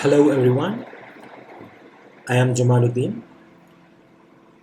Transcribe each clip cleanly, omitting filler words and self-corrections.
Hello everyone, I am Jamaluddin.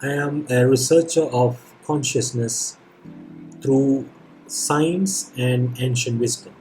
I am a researcher of consciousness through science and ancient wisdom.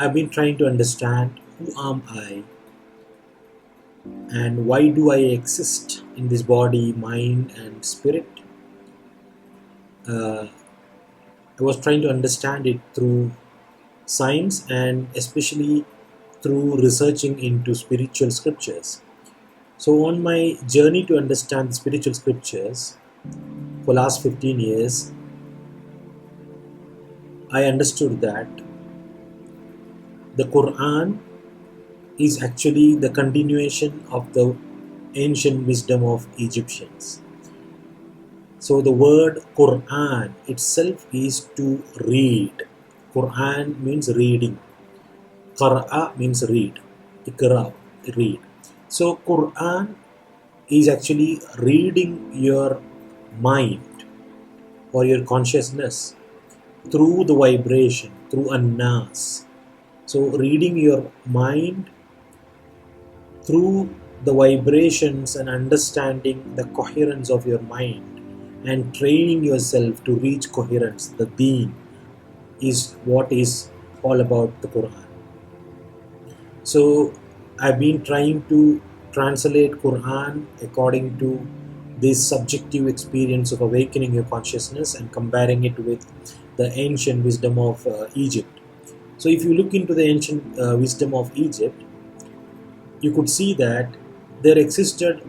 I've been trying to understand who am I and why do I exist in this body, mind and spirit. Uh, I was trying to understand it through science and especially through researching into spiritual scriptures. So on my journey to understand the spiritual scriptures for last 15 years, I understood that the Quran is actually the continuation of the ancient wisdom of Egyptians. So the word Quran itself is to read. Quran means reading. Qara'a means read. Ikra, read. So Quran is actually reading your mind or your consciousness through the vibration, through a nas. So reading your mind through the vibrations and understanding the coherence of your mind and training yourself to reach coherence, the deen, is what is all about the Quran. So I've been trying to translate Quran according to this subjective experience of awakening your consciousness and comparing it with the ancient wisdom of Egypt. So if you look into the ancient wisdom of Egypt, you could see that there existed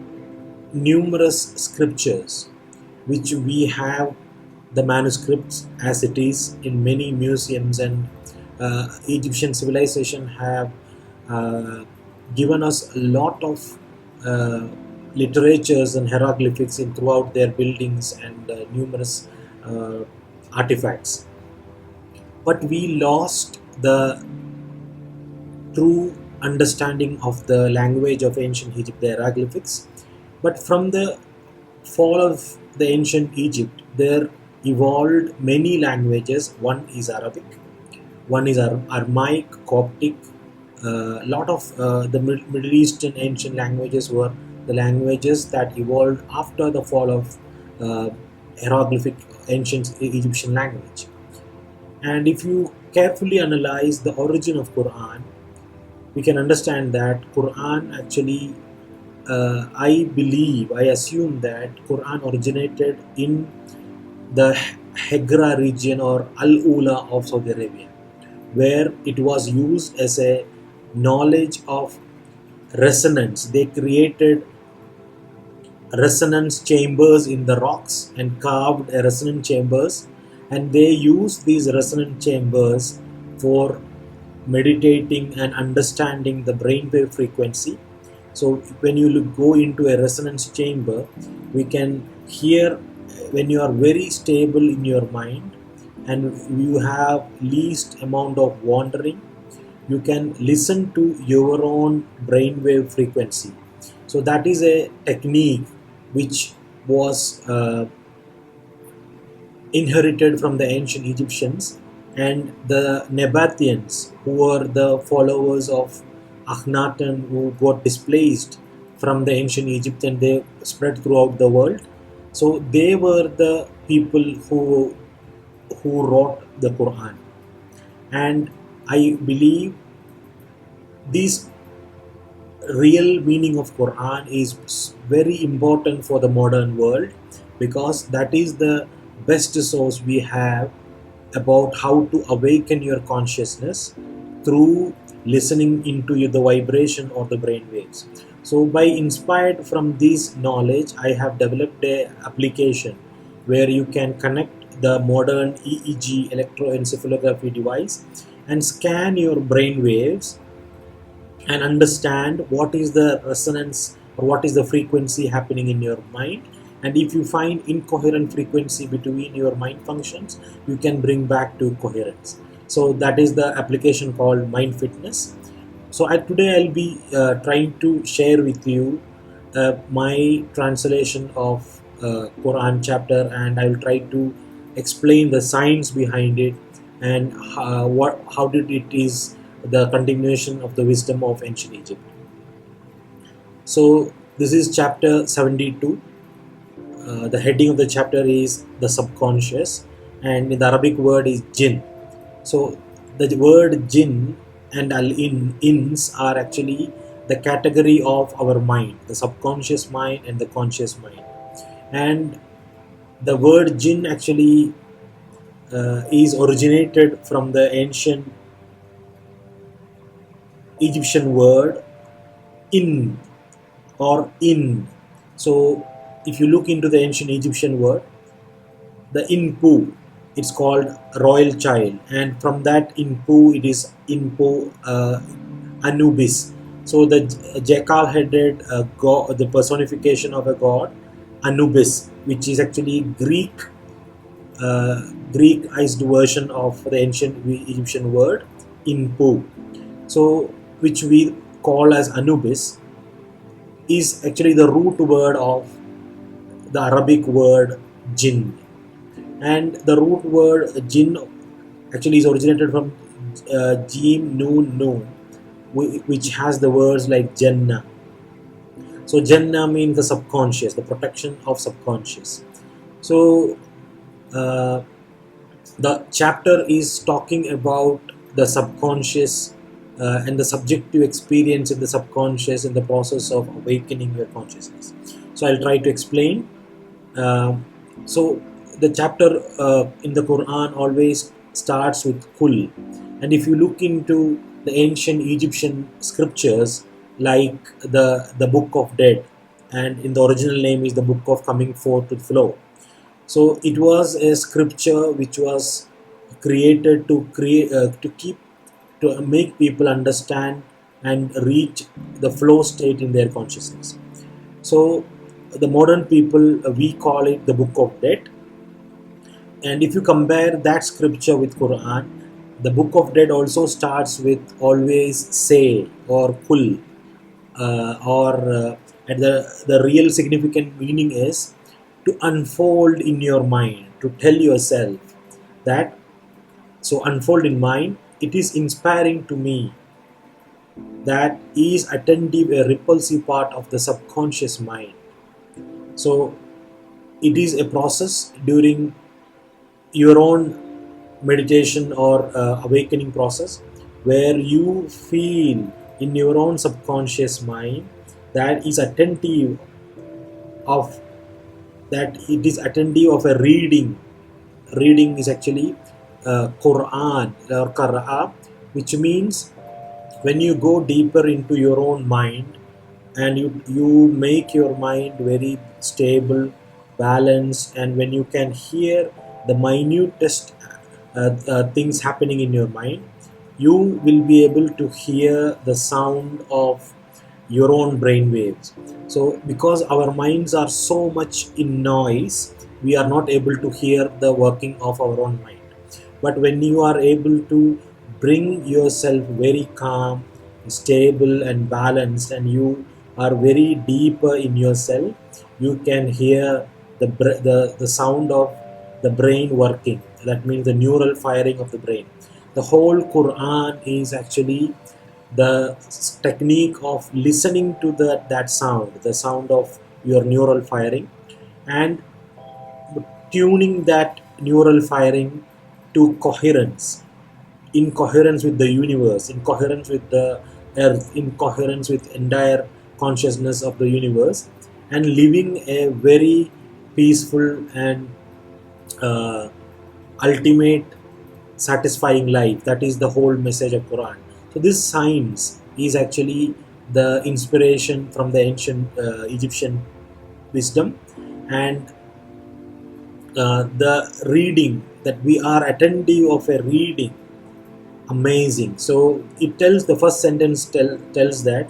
numerous scriptures which we have the manuscripts as it is in many museums, and Egyptian civilization have uh, given us a lot of uh, literatures and hieroglyphics in throughout their buildings and numerous uh, artifacts, but we lost the true understanding of the language of ancient Egypt, the hieroglyphics. But from the fall of the ancient Egypt, there evolved many languages. One is Arabic, one is Aramaic, Coptic. A lot of the Middle Eastern ancient languages were the languages that evolved after the fall of uh, hieroglyphic ancient Egyptian language. And if you carefully analyze the origin of Quran, we can understand that Quran actually, I assume that Quran originated in the Hegra region or Al-Ula of Saudi Arabia, where it was used as a knowledge of resonance. They created resonance chambers in the rocks and carved resonance chambers, and they used these resonance chambers for meditating and understanding the brainwave frequency. So when you go into a resonance chamber, we can hear when you are very stable in your mind and you have least amount of wandering, you can listen to your own brainwave frequency. So that is a technique which was inherited from the ancient Egyptians, and the Nabateans, who were the followers of Akhenaten, who got displaced from the ancient Egypt and they spread throughout the world. So they were the people who wrote the Quran, and I believe this real meaning of Quran is very important for the modern world, because that is the best source we have about how to awaken your consciousness through listening into the vibration or the brain waves. So by inspired from this knowledge, I have developed a application where you can connect the modern EEG electroencephalography device and scan your brain waves and understand what is the resonance or what is the frequency happening in your mind. And if you find incoherent frequency between your mind functions, you can bring back to coherence. So that is the application called mind fitness. So today I'll be trying to share with you my translation of Quran chapter, and I'll try to explain the science behind it and how did it is the continuation of the wisdom of ancient Egypt. So this is chapter 72. The heading of the chapter is the subconscious, and in the Arabic word is jinn. So the word jinn and ins are actually the category of our mind, the subconscious mind and the conscious mind. And the word jinn actually is originated from the ancient Egyptian word in or in. So if you look into the ancient Egyptian word, the inpu, it's called royal child, and from that inpu it is inpu Anubis. So the jackal-headed god, the personification of a god, Anubis, which is actually uh, Greekized version of the ancient Egyptian word inpu. So which we call as Anubis is actually the root word of the Arabic word jinn. And the root word jinn actually is originated from jim noon noon, which has the words like Jannah. So Jannah means the subconscious, the protection of subconscious. So uh, the chapter is talking about the subconscious and the subjective experience in the subconscious in the process of awakening your consciousness. So I'll try to explain. Um, so the chapter in the Quran always starts with kul, and if you look into the ancient Egyptian scriptures, like the Book of Dead, and in the original name is the Book of Coming Forth with Flow. So it was a scripture which was created to create to keep to make people understand and reach the flow state in their consciousness. So the modern people, we call it the Book of Dead. And if you compare that scripture with Quran, the Book of Dead also starts with always say or kul, and the real significant meaning is to unfold in your mind, to tell yourself that. So unfold in mind, it is inspiring to me that is attentive a repulsive part of the subconscious mind. So it is a process during your own meditation or awakening process where you feel in your own subconscious mind that is attentive of that it is attentive of a reading is actually Quran or Qara'a, which means when you go deeper into your own mind and you make your mind very stable, balanced, and when you can hear the minutest things happening in your mind, you will be able to hear the sound of your own brain waves. So because our minds are so much in noise, we are not able to hear the working of our own mind. But when you are able to bring yourself very calm, stable and balanced, and you are very deeper in yourself, you can hear the sound of the brain working. That means the neural firing of the brain. The whole Quran is actually the technique of listening to that sound, the sound of your neural firing, and tuning that neural firing to coherence, in coherence with the universe, in coherence with the earth, in coherence with entire consciousness of the universe, and living a very peaceful and uh, ultimate satisfying life. That is the whole message of Quran. So this science is actually the inspiration from the ancient Egyptian wisdom, and the reading, that we are attentive of a reading, amazing. So it tells, the first sentence tells that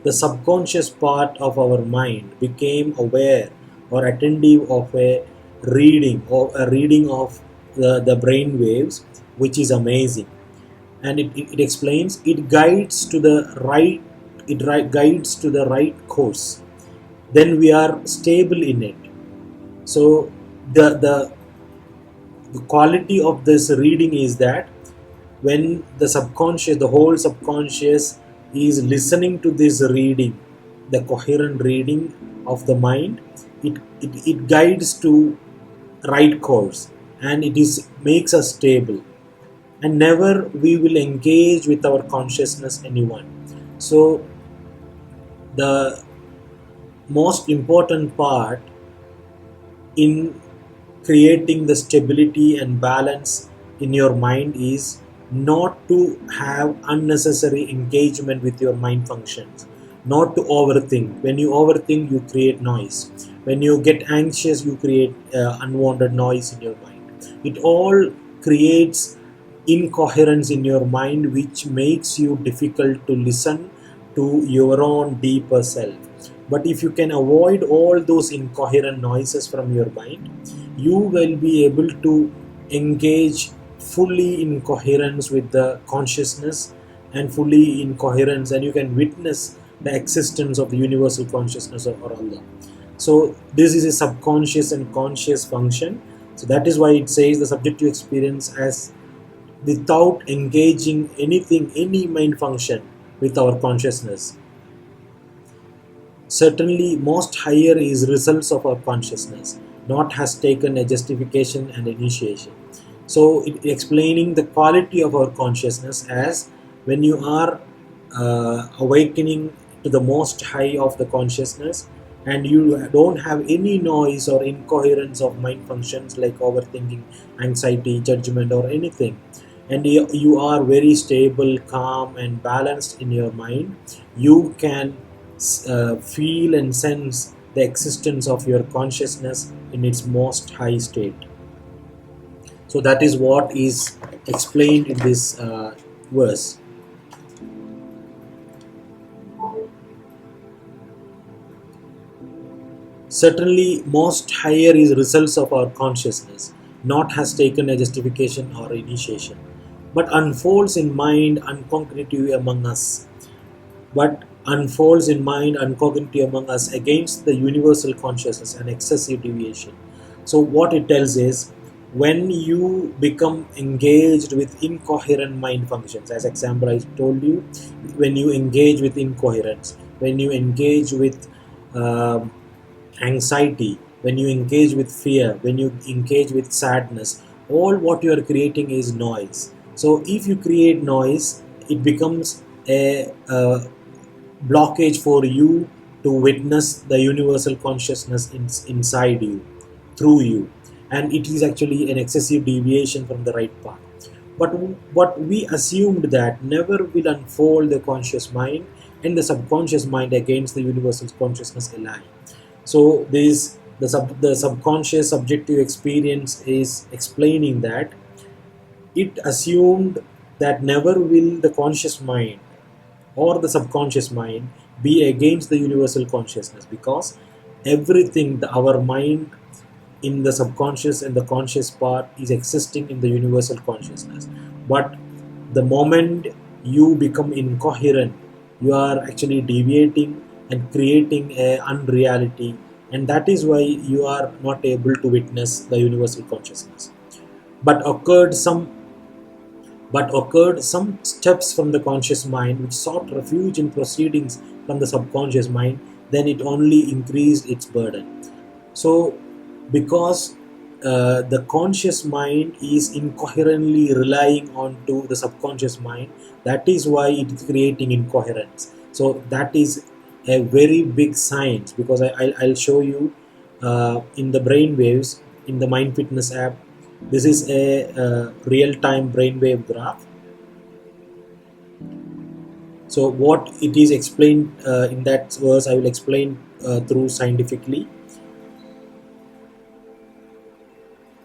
the subconscious part of our mind became aware or attentive of a reading, or a reading of the brain waves, which is amazing. And it explains it guides to the right, guides to the right course, then we are stable in it. So the quality of this reading is that when the subconscious, the whole subconscious is listening to this reading, the coherent reading of the mind, it guides to right course, and it is makes us stable, and never we will engage with our consciousness anyone. So the most important part in creating the stability and balance in your mind is not to have unnecessary engagement with your mind functions, not to overthink. When you overthink, you create noise. When you get anxious, you create unwanted noise in your mind. It all creates incoherence in your mind, which makes you difficult to listen to your own deeper self. But if you can avoid all those incoherent noises from your mind, you will be able to engage fully in coherence with the consciousness, and fully in coherence, and you can witness the existence of the universal consciousness, or Allah. So this is a subconscious and conscious function. So that is why it says the subjective experience as without engaging anything, any mind function with our consciousness. Certainly, most higher is results of our consciousness, not has taken a justification and initiation. So, it explaining the quality of our consciousness as when you are awakening to the most high of the consciousness, and you don't have any noise or incoherence of mind functions like overthinking, anxiety, judgment, or anything, and you are very stable, calm, and balanced in your mind, you can feel and sense the existence of your consciousness in its most high state. So that is what is explained in this verse. Certainly, most higher is results of our consciousness, not has taken a justification or initiation, but unfolds in mind uncognitive among us, but unfolds in mind uncognitive among us against the universal consciousness and excessive deviation. So what it tells is, when you become engaged with incoherent mind functions, as example I told you, when you engage with incoherence, when you engage with um anxiety, when you engage with fear, when you engage with sadness, all what you are creating is noise. So if you create noise, it becomes a blockage for you to witness the universal consciousness inside you, through you, and it is actually an excessive deviation from the right path. But what we assumed that never will unfold the conscious mind and the subconscious mind against the universal consciousness align. So this the subconscious subjective experience is explaining that it assumed that never will the conscious mind or the subconscious mind be against the universal consciousness, because everything our mind in the subconscious and the conscious part is existing in the universal consciousness. But the moment you become incoherent, you are actually deviating and creating a unreality, and that is why you are not able to witness the universal consciousness. But occurred some steps from the conscious mind which sought refuge in proceedings from the subconscious mind, then it only increased its burden. So, because the conscious mind is incoherently relying on to the subconscious mind, that is why it is creating incoherence. So that is a very big science, because I'll show you in the brainwaves in the Mind Fitness app. This is a real-time brainwave graph. So what it is explained in that verse, I will explain through scientifically.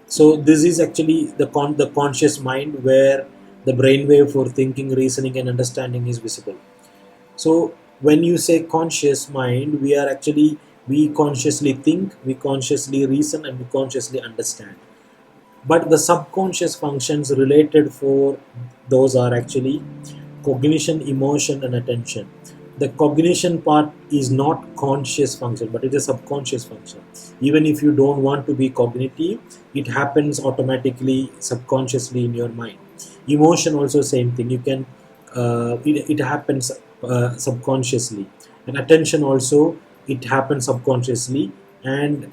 So this is actually the conscious mind, where the brainwave for thinking, reasoning, and understanding is visible. So when you say conscious mind, we consciously think, we consciously reason, and we consciously understand. But the subconscious functions related for those are actually cognition, emotion, and attention. The cognition part is not conscious function, but it is subconscious function. Even if you don't want to be cognitive, it happens automatically subconsciously in your mind. Emotion also same thing. You can it happens subconsciously. And attention also, it happens subconsciously. And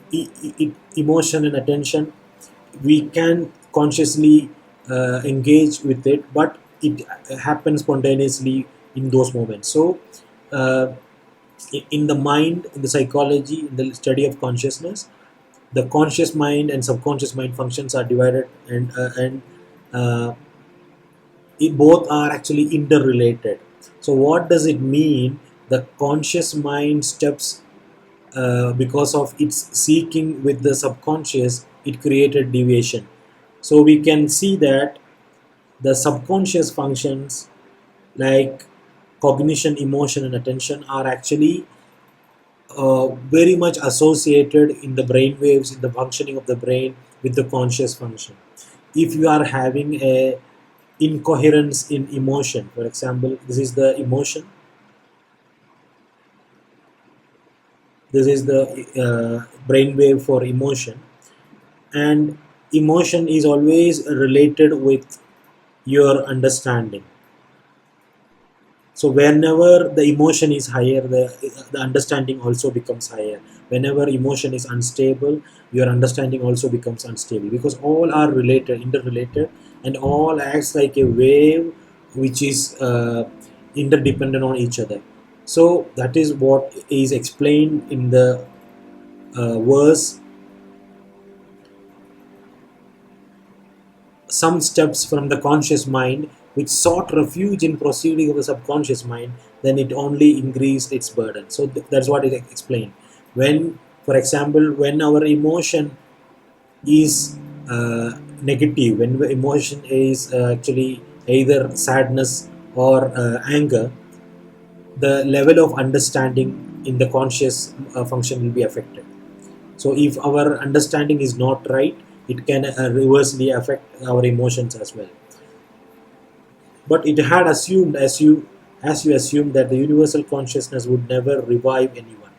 emotion and attention, we can consciously engage with it, but it happens spontaneously in those moments. So uh, in the mind, in the psychology, in the study of consciousness, the conscious mind and subconscious mind functions are divided, and uh, both are actually interrelated. So what does it mean? The conscious mind steps, because of its seeking with the subconscious, it created deviation. So we can see that the subconscious functions like cognition, emotion, and attention are actually very much associated in the brain waves, in the functioning of the brain with the conscious function. If you are having a incoherence in emotion, for example, this is the emotion, this is the brain wave for emotion, and emotion is always related with your understanding. So whenever the emotion is higher, the understanding also becomes higher. Whenever emotion is unstable, your understanding also becomes unstable, because all are related, interrelated, and all acts like a wave which is interdependent on each other. So that is what is explained in the verse. Some steps from the conscious mind which sought refuge in proceeding of the subconscious mind, then it only increased its burden. So that's what it explained. When, for example, when our emotion is negative, when the emotion is actually either sadness or anger, the level of understanding in the conscious function will be affected. So if our understanding is not right, it can reversely affect our emotions as well. But it had assumed, as you assumed, that the universal consciousness would never revive anyone.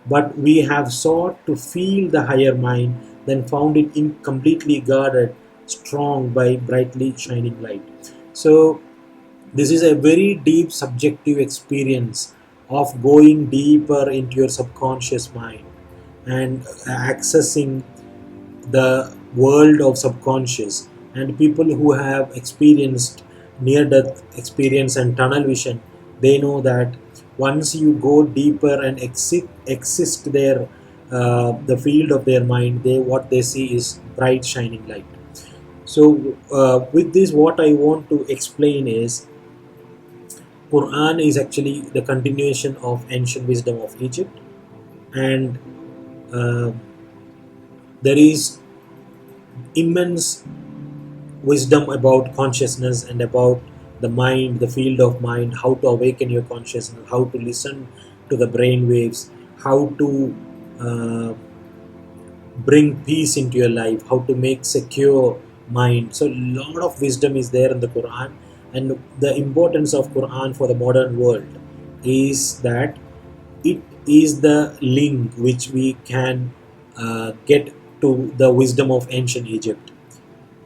But we have sought to feel the higher mind, then found it incompletely guarded, strong by brightly shining light. So this is a very deep subjective experience of going deeper into your subconscious mind and accessing the world of subconscious. And people who have experienced near death experience and tunnel vision, they know that once you go deeper and exist there, the field of their mind, they what they see is bright shining light. So with this, what I want to explain is Quran is actually the continuation of ancient wisdom of Egypt. And uh, there is immense wisdom about consciousness and about the mind, the field of mind, how to awaken your consciousness, how to listen to the brain waves, how to uh, bring peace into your life, how to make secure mind. So a lot of wisdom is there in the Quran. And the importance of Quran for the modern world is that it is the link which we can get to the wisdom of ancient Egypt,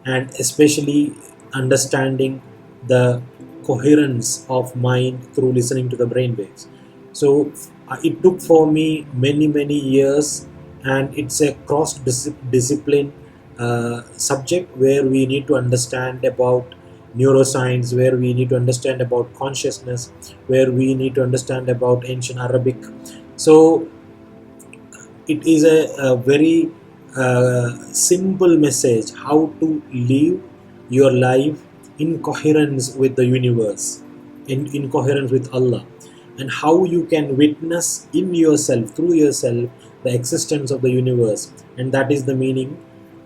and especially understanding the coherence of mind through listening to the brainwaves. So it took for me many years, and it's a cross discipline subject where we need to understand about neuroscience, where we need to understand about consciousness, where we need to understand about ancient Arabic. So it is a very simple message how to live your life in coherence with the universe, in coherence with Allah, and how you can witness in yourself, through yourself, the existence of the universe. And that is the meaning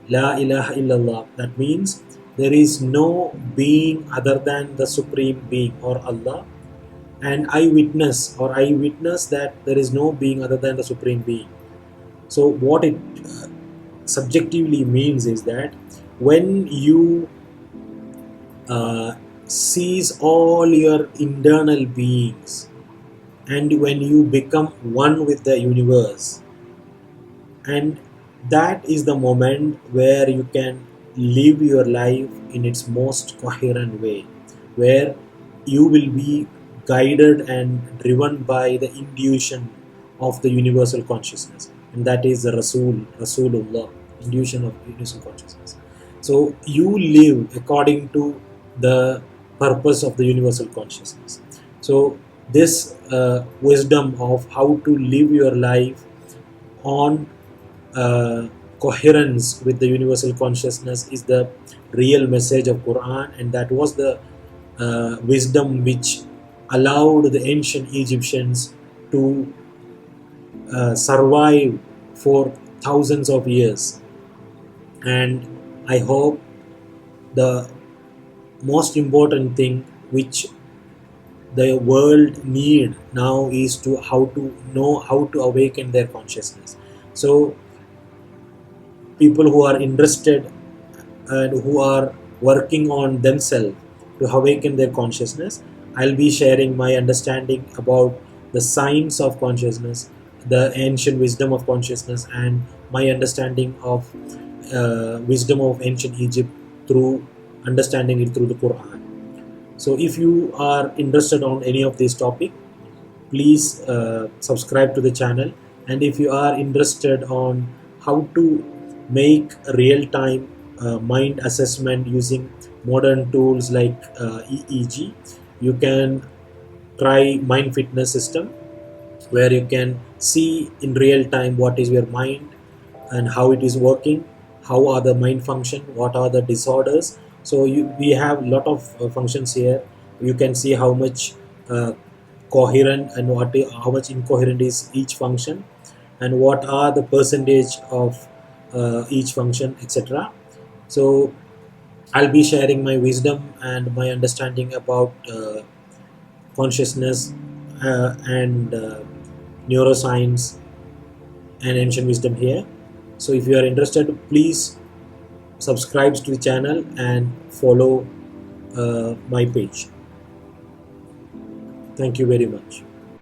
La ilaha illallah. That means there is no being other than the supreme being or Allah, and I witness that there is no being other than the supreme being. So what it subjectively means is that when you seize all your internal beings, and when you become one with the universe, and that is the moment where you can live your life in its most coherent way, where you will be guided and driven by the intuition of the universal consciousness, and that is the Rasulullah, intuition of universal consciousness. So you live according to the purpose of the universal consciousness. So this wisdom of how to live your life on uh, coherence with the universal consciousness is the real message of Quran, and that was the wisdom which allowed the ancient Egyptians to survive for thousands of years. And I hope the most important thing which the world need now is to how to know how to awaken their consciousness. So people who are interested and who are working on themselves to awaken their consciousness, I'll be sharing my understanding about the science of consciousness, the ancient wisdom of consciousness, and my understanding of wisdom of ancient Egypt through understanding it through the Quran. So if you are interested on any of these topics, please subscribe to the channel. And if you are interested on how to make real-time mind assessment using modern tools like EEG, you can try mind fitness system, where you can see in real time what is your mind and how it is working, how are the mind function, what are the disorders. So we have a lot of functions here. You can see how much coherent and how much incoherent is each function, and what are the percentage of each function, etc. So I'll be sharing my wisdom and my understanding about consciousness and neuroscience and ancient wisdom here. So if you are interested, please subscribe to the channel and follow my page. Thank you very much.